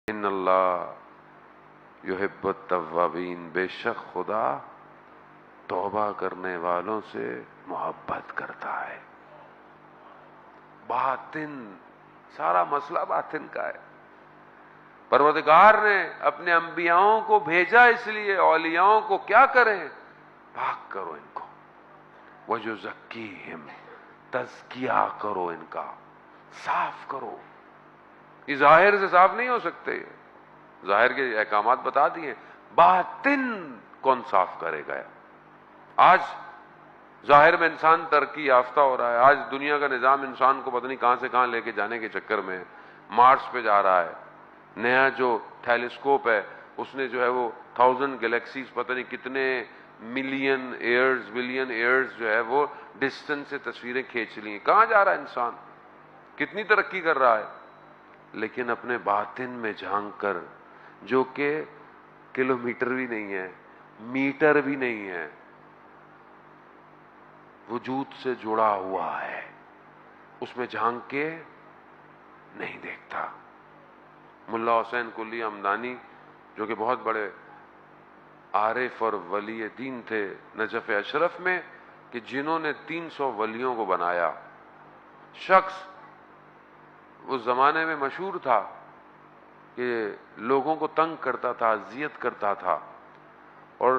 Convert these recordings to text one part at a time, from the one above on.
ان اللہ یحب التوابین، بے شک خدا توبہ کرنے والوں سے محبت کرتا ہے۔ باطن، سارا مسئلہ باطن کا ہے۔ پروردگار نے اپنے انبیاؤں کو بھیجا اس لیے اولیاؤں کو کیا کریں؟ پاک کرو ان کو، وَيُزَكِّيهِمْ، تزکیہ کرو ان کا، صاف کرو۔ یہ ظاہر سے صاف نہیں ہو سکتے، ظاہر کے احکامات بتا دیے، باطن کون صاف کرے گا؟ آج ظاہر میں انسان ترقی یافتہ ہو رہا ہے، آج دنیا کا نظام انسان کو پتہ نہیں کہاں سے کہاں لے کے جانے کے چکر میں مارس پہ جا رہا ہے۔ نیا جو ٹیلیسکوپ ہے اس نے جو ہے وہ 1000 گلیکسیز، پتہ نہیں کتنے ملین ایئرز جو ہے وہ ڈسٹنس سے تصویریں کھینچ لی ہیں۔ کہاں جا رہا ہے انسان؟ کتنی ترقی کر رہا ہے، لیکن اپنے باطن میں جھانک کر، جو کہ کلومیٹر بھی نہیں ہے، میٹر بھی نہیں ہے، وجود سے جڑا ہوا ہے، اس میں جھانک کے نہیں دیکھتا۔ ملا حسین کلی ہمدانی جو کہ بہت بڑے عارف اور ولی دین تھے نجف اشرف میں، کہ جنہوں نے 300 ولیوں کو بنایا، شخص اس زمانے میں مشہور تھا کہ لوگوں کو تنگ کرتا تھا، اذیت کرتا تھا، اور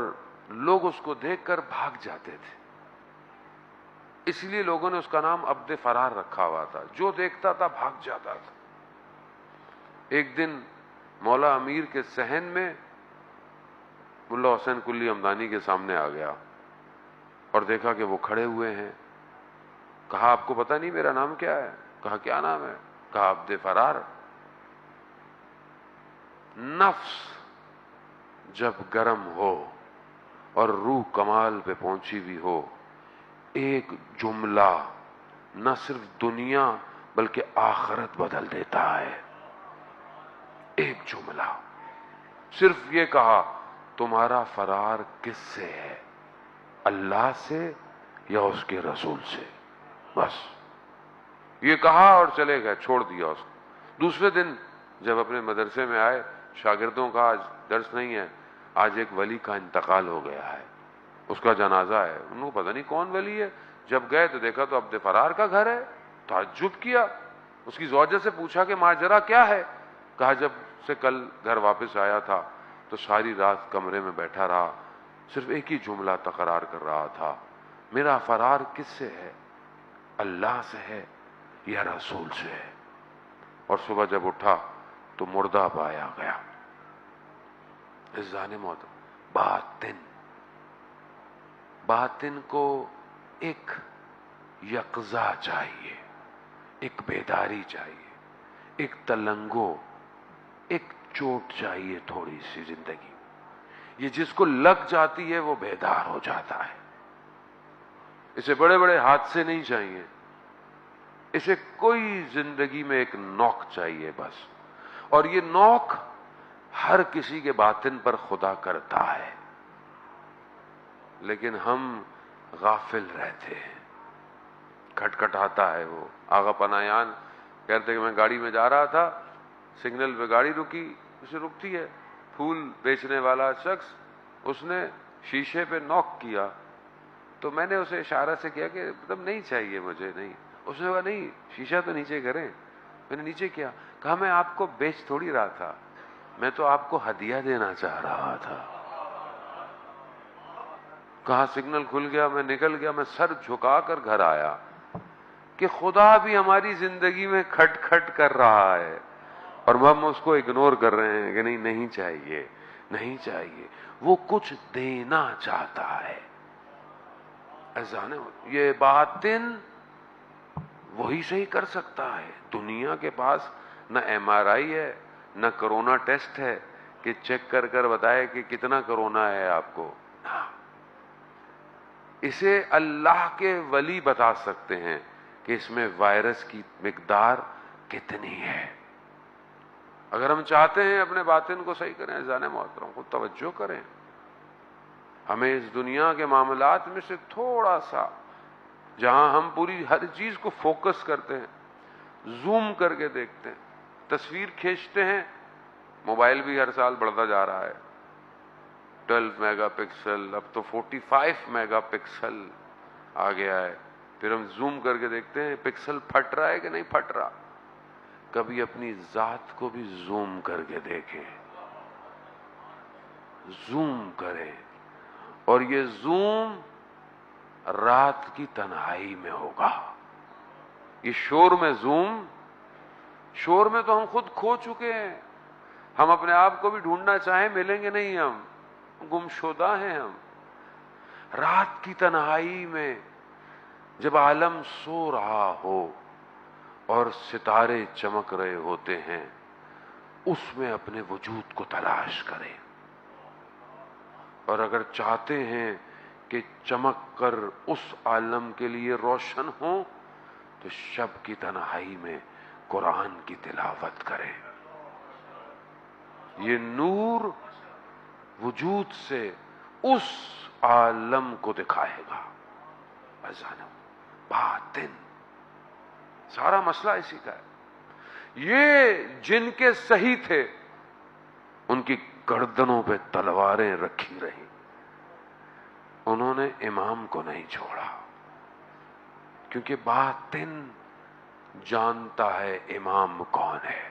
لوگ اس کو دیکھ کر بھاگ جاتے تھے، اس لیے لوگوں نے اس کا نام عبد فرار رکھا ہوا تھا، جو دیکھتا تھا بھاگ جاتا تھا۔ ایک دن مولا امیر کے صحن میں ملا حسین کلی ہمدانی کے سامنے آ گیا اور دیکھا کہ وہ کھڑے ہوئے ہیں۔ کہا آپ کو پتہ نہیں میرا نام کیا ہے؟ کہا کیا نام ہے؟ کہا عبد فرار۔ نفس جب گرم ہو اور روح کمال پہ پہنچی بھی ہو، ایک جملہ نہ صرف دنیا بلکہ آخرت بدل دیتا ہے۔ ایک جملہ، صرف یہ کہا تمہارا فرار کس سے ہے؟ اللہ سے یا اس کے رسول سے؟ بس یہ کہا اور چلے گئے، چھوڑ دیا اس کو۔ دوسرے دن جب اپنے مدرسے میں آئے، شاگردوں کا آج درس نہیں ہے، آج ایک ولی کا انتقال ہو گیا ہے، اس کا جنازہ ہے، انہوں کو پتہ نہیں کون ولی ہے۔ جب گئے تو دیکھا تو عبد فرار کا گھر ہے، تعجب کیا۔ اس کی زوجہ سے پوچھا کہ ماجرا کیا ہے؟ کہا جب سے کل گھر واپس آیا تھا تو ساری رات کمرے میں بیٹھا رہا، صرف ایک ہی جملہ تکرار کر رہا تھا، میرا فرار کس سے ہے؟ اللہ سے ہے یا رسول سے ہے؟ اور صبح جب اٹھا تو مردہ پایا گیا۔ عزیزان محترم، باطن کو ایک یقظہ چاہیے، ایک بیداری چاہیے، ایک تلنگو، ایک چوٹ چاہیے تھوڑی سی زندگی۔ یہ جس کو لگ جاتی ہے وہ بیدار ہو جاتا ہے۔ اسے بڑے بڑے حادثے نہیں چاہیے، اسے کوئی زندگی میں ایک نوک چاہیے بس، اور یہ نوک ہر کسی کے باطن پر خدا کرتا ہے، لیکن ہم غافل رہتے ہیں۔ کھٹکھٹاتا ہے وہ۔ آغا پناہیان کہتے کہ میں گاڑی میں جا رہا تھا، سگنل پہ گاڑی رکی، اسے رکتی ہے، پھول بیچنے والا شخص اس نے شیشے پہ نوک کیا، تو میں نے اسے اشارہ سے کیا کہ مطلب نہیں چاہیے مجھے، نہیں۔ اس نے کہا نہیں شیشہ تو نیچے کریں۔ میں نے نیچے کیا، کہا میں آپ کو بیچ تھوڑی رہا تھا، میں تو آپ کو ہدیہ دینا چاہ رہا تھا۔ کہا سگنل کھل گیا، میں نکل گیا، میں سر جھکا کر گھر آیا کہ خدا بھی ہماری زندگی میں کھٹ کھٹ کر رہا ہے اور ہم اس کو اگنور کر رہے ہیں کہ نہیں چاہیے، نہیں چاہیے۔ وہ کچھ دینا چاہتا ہے۔ یہ باطن وہی صحیح کر سکتا ہے۔ دنیا کے پاس نہ ایم آر آئی ہے، نہ کرونا ٹیسٹ ہے کہ چیک کر کر بتائے کہ کتنا کرونا ہے آپ کو۔ اسے اللہ کے ولی بتا سکتے ہیں کہ اس میں وائرس کی مقدار کتنی ہے۔ اگر ہم چاہتے ہیں اپنے باطن کو صحیح کریں، عزیزان محترم کو توجہ کریں، ہمیں اس دنیا کے معاملات میں سے تھوڑا سا، جہاں ہم پوری ہر چیز کو فوکس کرتے ہیں، زوم کر کے دیکھتے ہیں، تصویر کھینچتے ہیں، موبائل بھی ہر سال بڑھتا جا رہا ہے، 12 میگا پکسل، اب تو 45 میگا پکسل آ گیا ہے. پھر ہم زوم کر کے دیکھتے ہیں پکسل پھٹ رہا ہے کہ نہیں پھٹ رہا. کبھی اپنی ذات کو بھی زوم کر کے دیکھیں، زوم کریں، اور یہ زوم رات کی تنہائی میں ہوگا. یہ شور میں زوم، شور میں تو ہم خود کھو چکے ہیں. ہم اپنے آپ کو بھی ڈھونڈنا چاہیں ملیں گے نہیں، ہم گمشدہ ہیں. ہم رات کی تنہائی میں جب عالم سو رہا ہو اور ستارے چمک رہے ہوتے ہیں، اس میں اپنے وجود کو تلاش کریں. اور اگر چاہتے ہیں کہ چمک کر اس عالم کے لیے روشن ہوں تو شب کی تنہائی میں قرآن کی تلاوت کریں. یہ نور وجود سے اس عالم کو دکھائے گا. باطن سارا مسئلہ اسی کا ہے. یہ جن کے صحیح تھے ان کی گردنوں پہ تلواریں رکھی رہی، انہوں نے امام کو نہیں چھوڑا، کیونکہ باطن جانتا ہے امام کون ہے.